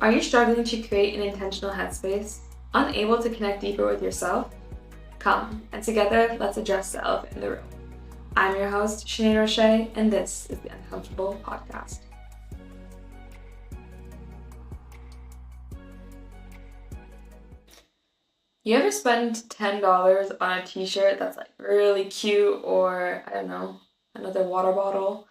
Are you struggling to create an intentional headspace? Unable to connect deeper with yourself? Come, and together, let's address the elephant in the room. I'm your host, Sinead Roche, and this is the Uncomfortable Podcast. You ever spend $10 on a t-shirt that's like really cute, or I don't know, another water bottle,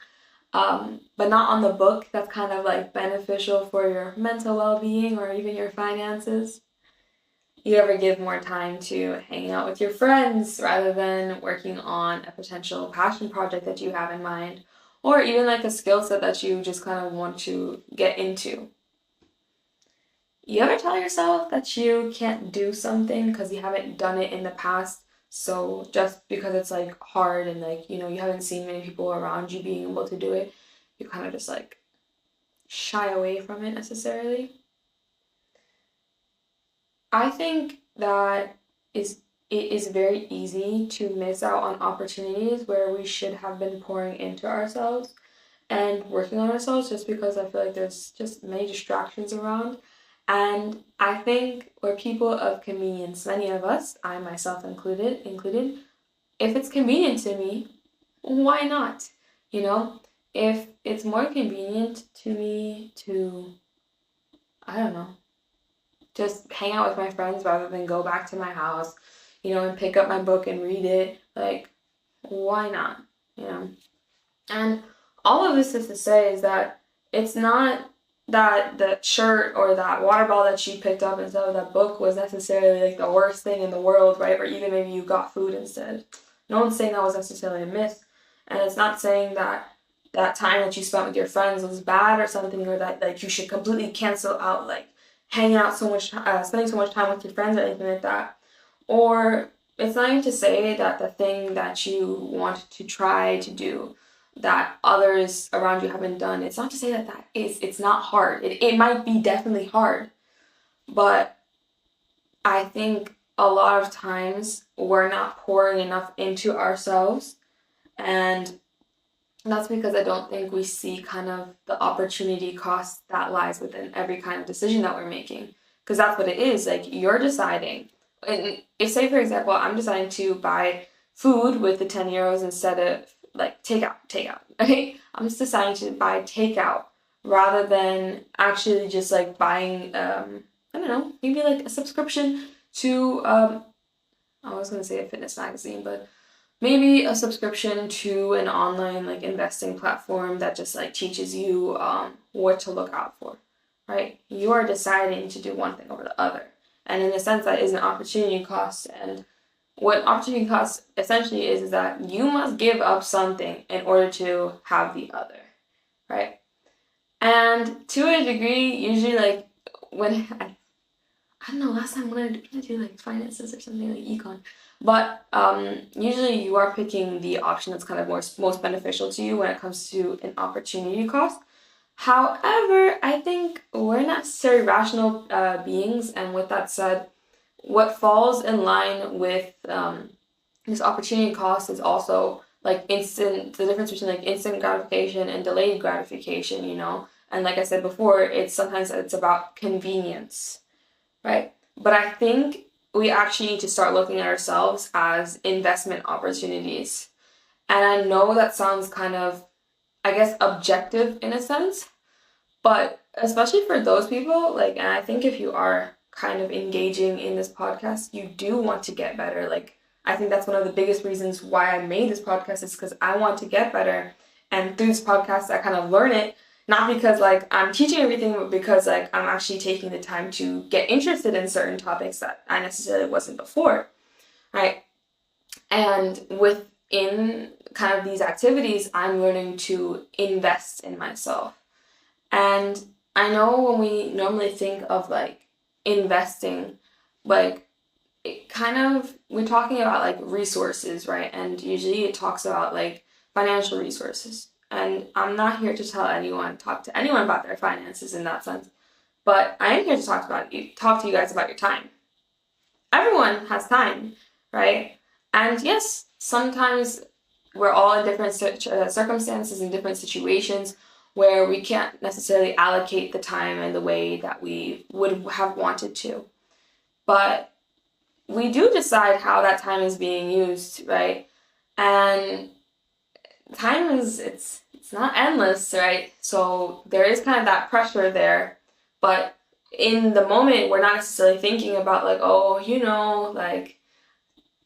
but not on the book that's kind of like beneficial for your mental well-being or even your finances? You ever give more time to hanging out with your friends rather than working on a potential passion project that you have in mind, or even like a skill set that you just kind of want to get into? You ever tell yourself that you can't do something because you haven't done it in the past? So just because it's like hard and like, you haven't seen many people around you being able to do it, you kind of just like shy away from it necessarily. I think that it is very easy to miss out on opportunities where we should have been pouring into ourselves and working on ourselves, just because I feel like there's just many distractions around. And I think we're people of convenience. Many of us, I myself included, if it's convenient to me, why not? If it's more convenient to me to, I don't know, just hang out with my friends rather than go back to my house, and pick up my book and read it, like, why not? And all of this is to say is that it's not that the shirt or that water bottle that you picked up instead of that book was necessarily like the worst thing in the world, right? Or even maybe you got food instead. No one's saying that was necessarily a myth. And it's not saying that that time that you spent with your friends was bad or something, or that like you should completely cancel out like hanging out so much, spending so much time with your friends or anything like that. Or it's not even to say that the thing that you want to try to do that others around you haven't done, it's not to say that it's not hard. It might be definitely hard, but I think a lot of times we're not pouring enough into ourselves, and that's because I don't think we see kind of the opportunity cost that lies within every kind of decision that we're making. Because that's what it is. Like, you're deciding. And if, say, for example, I'm deciding to buy food with the 10 euros instead of like takeout, okay? I'm just deciding to buy takeout rather than actually just like buying, I don't know, maybe like a subscription to, I was going to say a fitness magazine, but maybe a subscription to an online like investing platform that just like teaches you what to look out for, right? You are deciding to do one thing over the other. And in a sense, that is an opportunity cost. And what opportunity cost essentially is that you must give up something in order to have the other, right? And to a degree, usually like when I don't know, last time when I do like finances or something like econ, but usually you are picking the option that's kind of most beneficial to you when it comes to an opportunity cost. However, I think we're not necessarily rational beings, and with that said, what falls in line with this opportunity cost is also like the difference between like instant gratification and delayed gratification, And like I said before, sometimes it's about convenience, right? But I think we actually need to start looking at ourselves as investment opportunities. And I know that sounds kind of, I guess, objective in a sense, but especially for those people, like, and I think if you are kind of engaging in this podcast, you do want to get better. Like, I think that's one of the biggest reasons why I made this podcast, is because I want to get better. And through this podcast, I kind of learn it, not because like I'm teaching everything, but because like I'm actually taking the time to get interested in certain topics that I necessarily wasn't before, right? And within kind of these activities, I'm learning to invest in myself. And I know when we normally think of like investing, like we're talking about like resources, right? And usually it talks about like financial resources. And I'm not here to talk to anyone about their finances in that sense, but I am here to talk to you guys about your time. Everyone has time, right? And yes, sometimes we're all in different circumstances and different situations where we can't necessarily allocate the time in the way that we would have wanted to. But we do decide how that time is being used, right? And time it's not endless, right? So there is kind of that pressure there, but in the moment we're not necessarily thinking about like, oh, like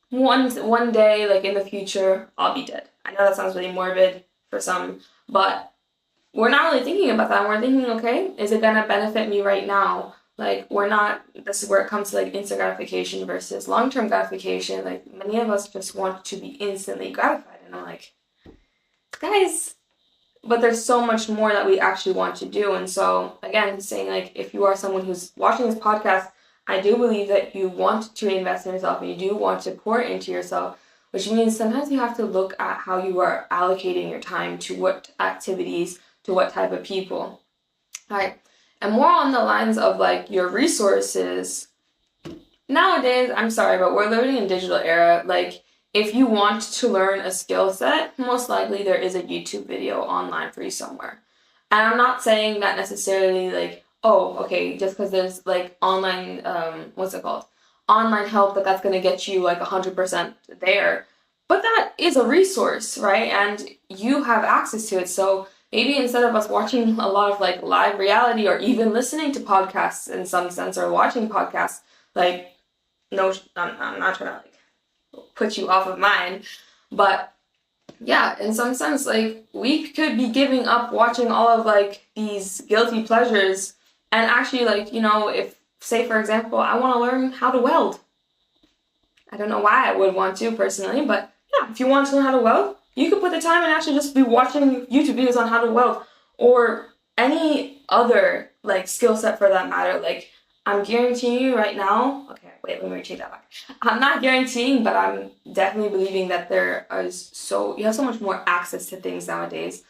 one day, like in the future, I'll be dead. I know that sounds really morbid for some, but we're not really thinking about that. We're thinking, okay, is it gonna benefit me right now? Like, this is where it comes to like instant gratification versus long-term gratification. Like, many of us just want to be instantly gratified. And I'm like, guys, but there's so much more that we actually want to do. And so, again, saying like, if you are someone who's watching this podcast, I do believe that you want to invest in yourself and you do want to pour into yourself, which means sometimes you have to look at how you are allocating your time to what activities, to what type of people, right? And more on the lines of like your resources. Nowadays, I'm sorry, but we're living in a digital era. Like, if you want to learn a skill set, most likely there is a YouTube video online for you somewhere. And I'm not saying that necessarily like, oh, okay, just because there's like online, online help, that's going to get you like 100% there. But that is a resource, right? And you have access to it. So maybe instead of us watching a lot of like live reality or even listening to podcasts in some sense or watching podcasts, like, no, I'm not trying to like put you off of mine, but yeah, in some sense, like, we could be giving up watching all of like these guilty pleasures and actually like, if, say for example, I want to learn how to weld. I don't know why I would want to personally, but yeah, if you want to learn how to weld, you could put the time and actually just be watching YouTube videos on how to weld or any other like skill set for that matter. Like, I'm guaranteeing you right now, okay, wait, let me take that back. I'm not guaranteeing, but I'm definitely believing that you have so much more access to things nowadays.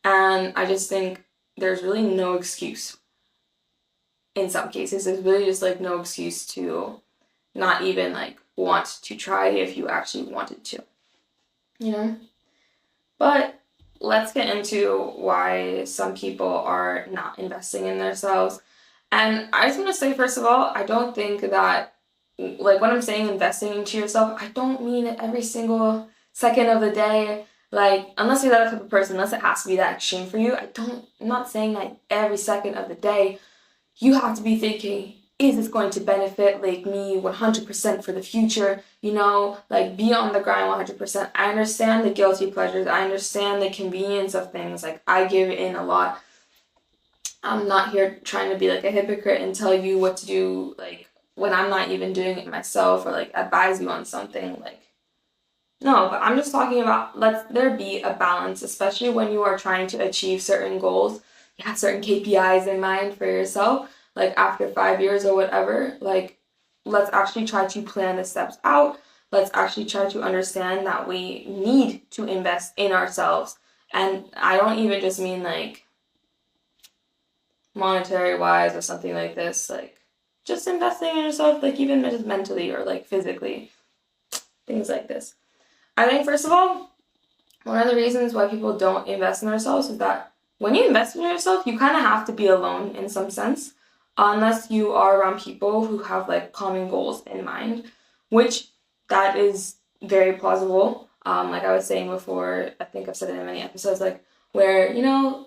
And I just think there's really no excuse. In some cases, there's really just like no excuse to not even like want to try if you actually wanted to, But let's get into why some people are not investing in themselves. And I just want to say, first of all, I don't think that, like, when I'm saying investing into yourself, I don't mean it every single second of the day. Like, unless you're that type of person, unless it has to be that extreme for you, I'm not saying that every second of the day you have to be thinking, is this going to benefit like me 100% for the future? Like, be on the grind 100%. I understand the guilty pleasures. I understand the convenience of things. Like, I give in a lot. I'm not here trying to be like a hypocrite and tell you what to do, like, when I'm not even doing it myself or like advise you on something. Like, no, but I'm just talking about, let there be a balance, especially when you are trying to achieve certain goals. You have certain KPIs in mind for yourself, like after 5 years or whatever. Like, let's actually try to plan the steps out. Let's actually try to understand that we need to invest in ourselves. And I don't even just mean like monetary wise or something like this, like just investing in yourself, like even just mentally or like physically, things like this. I think, first of all, one of the reasons why people don't invest in themselves is that when you invest in yourself, you kind of have to be alone in some sense, unless you are around people who have like common goals in mind, which that is very plausible. Like I was saying before, I think I've said it in many episodes, like, where,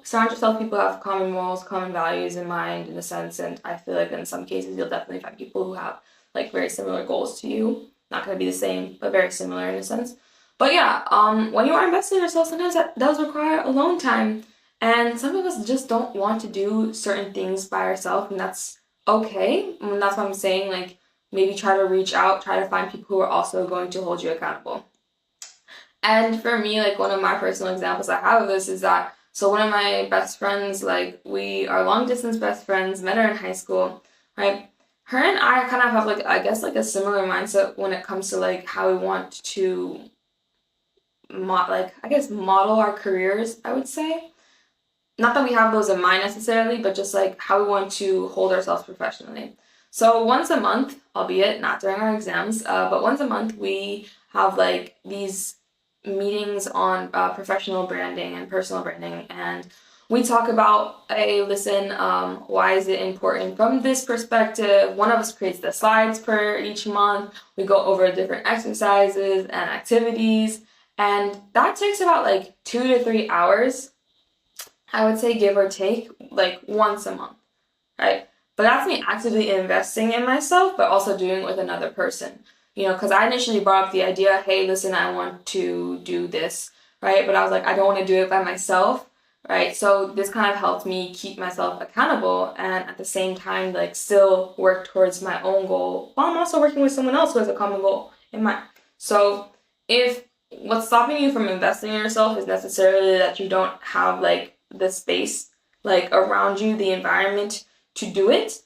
surround yourself with people who have common morals, common values in mind, in a sense. And I feel like in some cases, you'll definitely find people who have like very similar goals to you. Not going to be the same, but very similar in a sense. But yeah, when you are investing in yourself, sometimes that does require alone time. And some of us just don't want to do certain things by ourselves, and that's okay. And that's why I'm saying, like, maybe try to reach out, try to find people who are also going to hold you accountable. And for me, like, one of my personal examples I have of this is that, so one of my best friends, like, we are long distance best friends, met her in high school, right? Her and I kind of have, like, I guess, like, a similar mindset when it comes to, like, how we want to, model our careers, I would say. Not that we have those in mind necessarily, but just, like, how we want to hold ourselves professionally. So once a month, albeit not during our exams, but once a month, we have, like, these meetings on professional branding and personal branding, and we talk about, hey, listen, why is it important from this perspective? One of us creates the slides per each month. We go over different exercises and activities, and that takes about like 2 to 3 hours, I would say, give or take, like once a month, right? But that's me actively investing in myself, but also doing it with another person. Because I initially brought up the idea, hey, listen, I want to do this, right? But I was like, I don't want to do it by myself, right? So this kind of helped me keep myself accountable and at the same time, like, still work towards my own goal while I'm also working with someone else who has a common goal in mind. So if what's stopping you from investing in yourself is necessarily that you don't have like the space like around you, the environment to do it,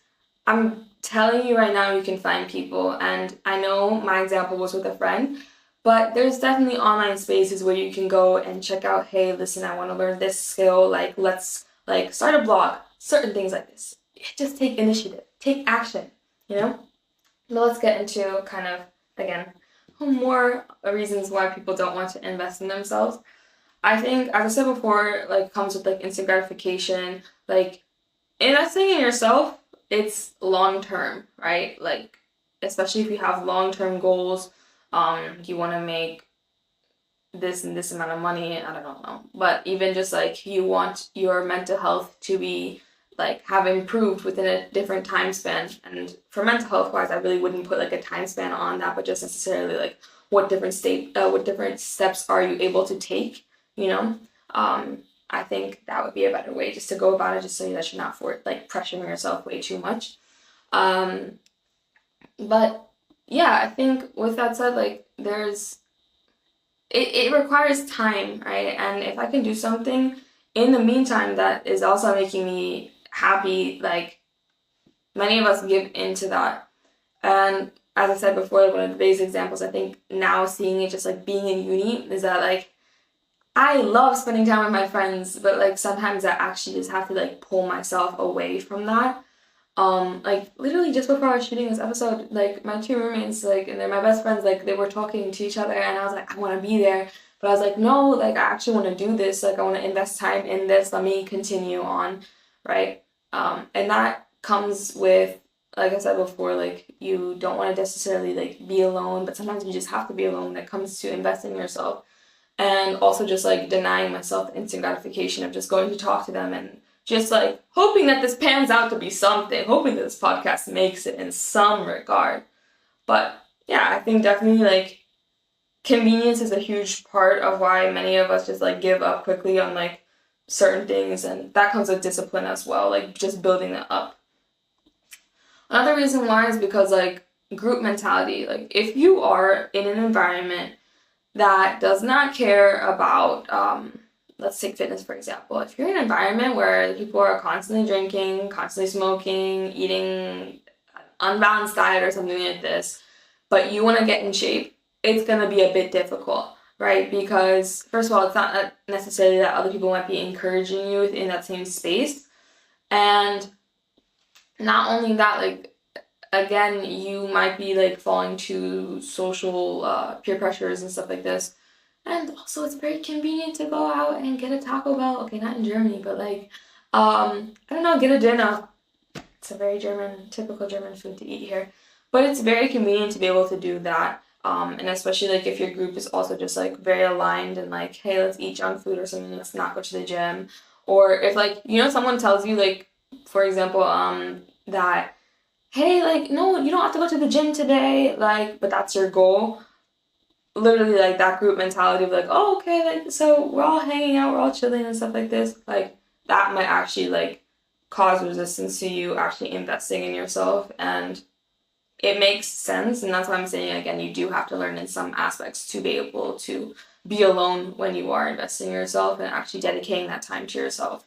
I'm telling you right now, you can find people. And I know my example was with a friend, but there's definitely online spaces where you can go and check out, hey, listen, I want to learn this skill, like let's like start a blog, certain things like this. Just take initiative, take action, But let's get into kind of, again, more reasons why people don't want to invest in themselves. I think, as I said before, like comes with like instant gratification, like investing in yourself, it's long term, right? Like, especially if you have long term goals, you want to make this and this amount of money, I don't know. But even just like you want your mental health to be like have improved within a different time span. And for mental health wise, I really wouldn't put like a time span on that, but just necessarily like what different steps are you able to take, I think that would be a better way just to go about it, just so that you're not pressuring yourself way too much. But yeah, I think with that said, like it requires time, right? And if I can do something in the meantime that is also making me happy, like many of us give into that. And as I said before, one of the biggest examples, I think now seeing it just like being in uni is that like I love spending time with my friends, but like sometimes I actually just have to like pull myself away from that. Like literally just before I was shooting this episode, like my two roommates, like, and they're my best friends, like they were talking to each other and I was like, I want to be there. But I was like, no, like I actually want to do this. Like I want to invest time in this. Let me continue on, right? And that comes with, like I said before, like you don't want to necessarily like be alone, but sometimes you just have to be alone when it comes to investing in yourself. And also just like denying myself the instant gratification of just going to talk to them and just like hoping that this pans out to be something, hoping that this podcast makes it in some regard. But yeah, I think definitely like convenience is a huge part of why many of us just like give up quickly on like certain things, and that comes with discipline as well, like just building that up. Another reason why is because like group mentality. Like if you are in an environment that does not care about, let's take fitness for example. If you're in an environment where people are constantly drinking, constantly smoking, eating an unbalanced diet or something like this, but you want to get in shape, it's going to be a bit difficult, right? Because first of all, it's not necessarily that other people might be encouraging you within that same space. And not only that, like, again, you might be like falling to social peer pressures and stuff like this. And also it's very convenient to go out and get a Taco Bell. Okay, not in Germany, but like, I don't know, get a dinner. It's a very typical German food to eat here. But it's very convenient to be able to do that. And especially like if your group is also just like very aligned and like, hey, let's eat junk food or something, let's not go to the gym. Or if like, someone tells you like, for example, that hey, like, no, you don't have to go to the gym today, like, but that's your goal. Literally, like, that group mentality of, like, oh, okay, like, so we're all hanging out, we're all chilling and stuff like this. Like, that might actually, like, cause resistance to you actually investing in yourself. And it makes sense. And that's why I'm saying, again, you do have to learn in some aspects to be able to be alone when you are investing in yourself and actually dedicating that time to yourself.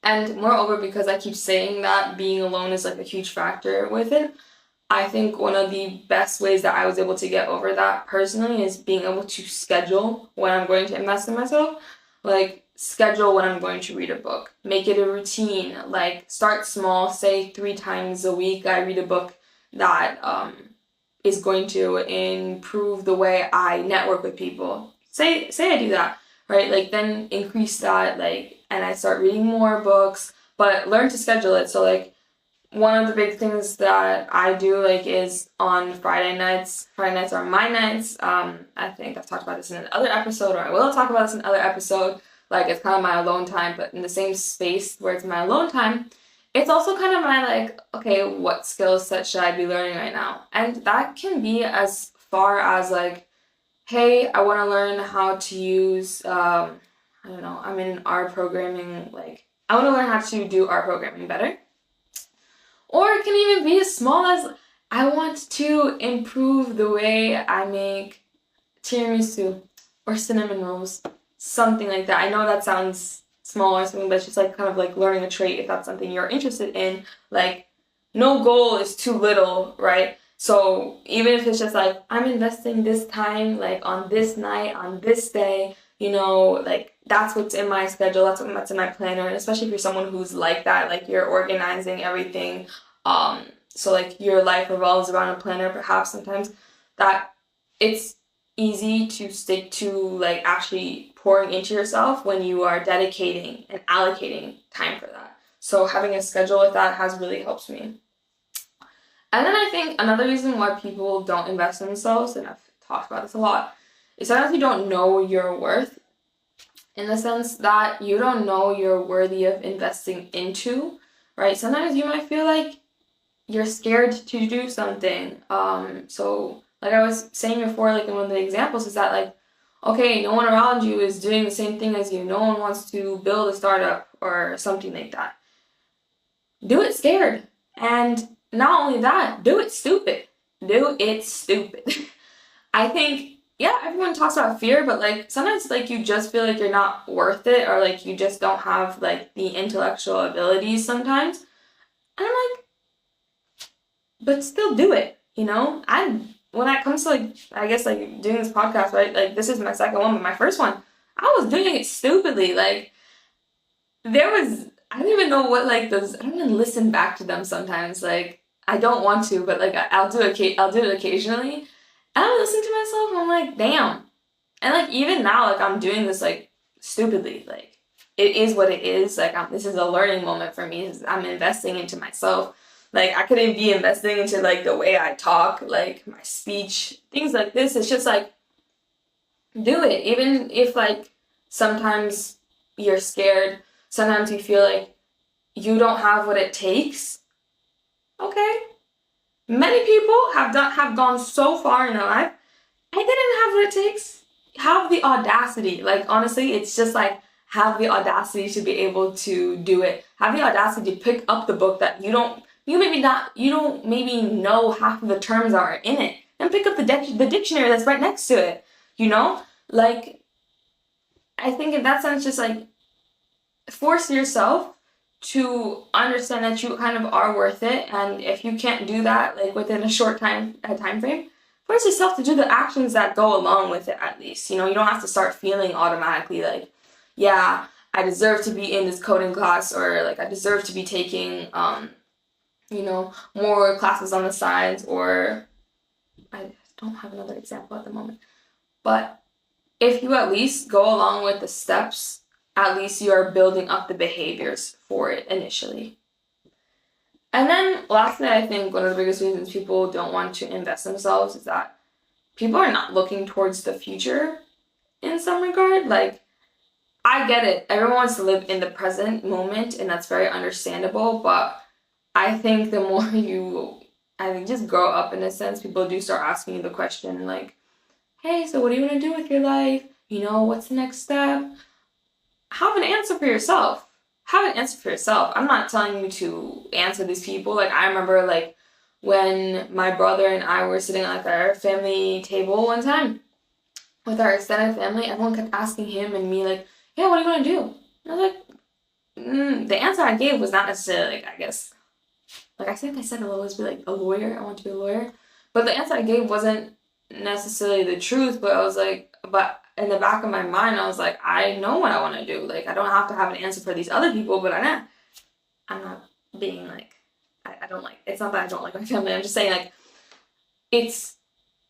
And moreover, because I keep saying that being alone is like a huge factor with it, I think one of the best ways that I was able to get over that personally is being able to schedule when I'm going to invest in myself. Like, schedule when I'm going to read a book. Make it a routine. Like, start small. Say 3 times a week I read a book that is going to improve the way I network with people. Say I do that. right? Like then increase that, like, and I start reading more books, but learn to schedule it. So like one of the big things that I do like is on Friday nights. Friday nights are my nights. I think I've talked about this in another episode, or I will talk about this in another episode. Like it's kind of my alone time, but in the same space where it's my alone time, it's also kind of my like, okay, what skill set should I be learning right now? And that can be as far as like, hey, I want to learn how to use, I don't know, I'm in R programming, like, I want to learn how to do R programming better. Or it can even be as small as, I want to improve the way I make tiramisu or cinnamon rolls, something like that. I know that sounds small or something, but it's just like kind of like learning a trait if that's something you're interested in. Like, no goal is too little, right? So even if it's just like, I'm investing this time, like on this night, on this day, you know, like that's what's in my schedule, that's in my planner. And especially if you're someone who's like that, like you're organizing everything. So like your life revolves around a planner, perhaps sometimes that it's easy to stick to like actually pouring into yourself when you are dedicating and allocating time for that. So having a schedule with that has really helped me. And then I think another reason why people don't invest in themselves, and I've talked about this a lot, is sometimes you don't know your worth, in the sense that you don't know you're worthy of investing into, right? Sometimes you might feel like you're scared to do something. So like I was saying before, like in one of the examples is that like, okay, no one around you is doing the same thing as you. No one wants to build a startup or something like that. Do it scared. And not only that, do it stupid. Do it stupid. I think, yeah, everyone talks about fear, but like sometimes like you just feel like you're not worth it, or like you just don't have like the intellectual abilities sometimes. And I'm like, but still do it, you know? When it comes to like, I guess like doing this podcast, right? Like this is my second one, but my first one, I was doing it stupidly. Like I don't even know what like those, I don't even listen back to them sometimes. Like I don't want to, but like I'll do it occasionally. And I listen to myself and I'm like, damn. And like even now, like I'm doing this like stupidly. Like it is what it is. Like this is a learning moment for me. I'm investing into myself. Like I couldn't be investing into like the way I talk, like my speech, things like this. It's just like, do it. Even if like sometimes you're scared, sometimes you feel like you don't have what it takes. Okay. Many people have gone so far in their life. I didn't have what it takes. Have the audacity. Like honestly, it's just like have the audacity to be able to do it. Have the audacity to pick up the book that you don't maybe know half of the terms are in it, and pick up the dictionary that's right next to it. You know, like I think in that sense, just like force yourself to understand that you kind of are worth it, and if you can't do that like within a short time frame, force yourself to do the actions that go along with it at least. You know, you don't have to start feeling automatically like, yeah, I deserve to be in this coding class, or like I deserve to be taking you know, more classes on the sides, or I don't have another example at the moment. But if you at least go along with the steps, at least you are building up the behaviors for it initially. And then lastly, I think one of the biggest reasons people don't want to invest themselves is that people are not looking towards the future in some regard. Like, I get it. Everyone wants to live in the present moment, and that's very understandable. But I think the more just grow up in a sense, people do start asking you the question like, hey, so what do you want to do with your life? You know, what's the next step? Have an answer for yourself. Have an answer for yourself. I'm not telling you to answer these people. Like, I remember, like, when my brother and I were sitting at our family table one time with our extended family, everyone kept asking him and me, like, yeah, what do you want to do? And I was like, the answer I gave was not necessarily, like, I guess, like, I think I said I'll always be, like, a lawyer. I want to be a lawyer. But the answer I gave wasn't necessarily the truth, but I was like, but in the back of my mind, I was like, I know what I want to do. Like, I don't have to have an answer for these other people, but I'm not being like, I don't like, it's not that I don't like my family. I'm just saying, like, it's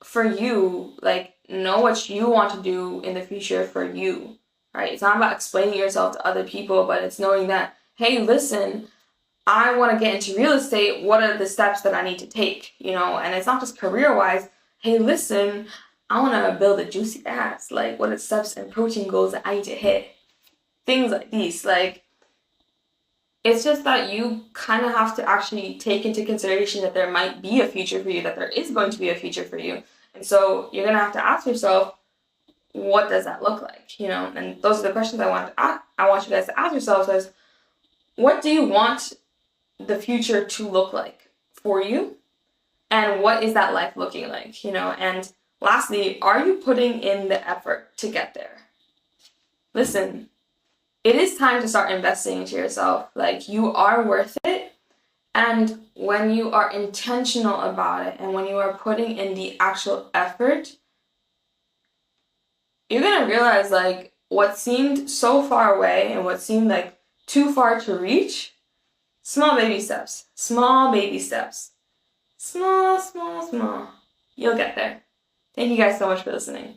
for you, like, know what you want to do in the future for you. right? It's not about explaining yourself to other people, but it's knowing that, hey, listen, I want to get into real estate. What are the steps that I need to take? And it's not just career-wise. Hey, listen, I want to build a juicy ass. Like, what are the steps and protein goals that I need to hit? Things like these. Like, it's just that you kind of have to actually take into consideration that there might be a future for you, that there is going to be a future for you. And so you're going to have to ask yourself, what does that look like? And those are the questions I want you guys to ask yourselves is, what do you want the future to look like for you? And what is that life looking like? And lastly, are you putting in the effort to get there? Listen, it is time to start investing into yourself. Like, you are worth it. And when you are intentional about it and when you are putting in the actual effort, you're going to realize, like, what seemed so far away and what seemed like too far to reach, small baby steps. Small, small. You'll get there. Thank you guys so much for listening.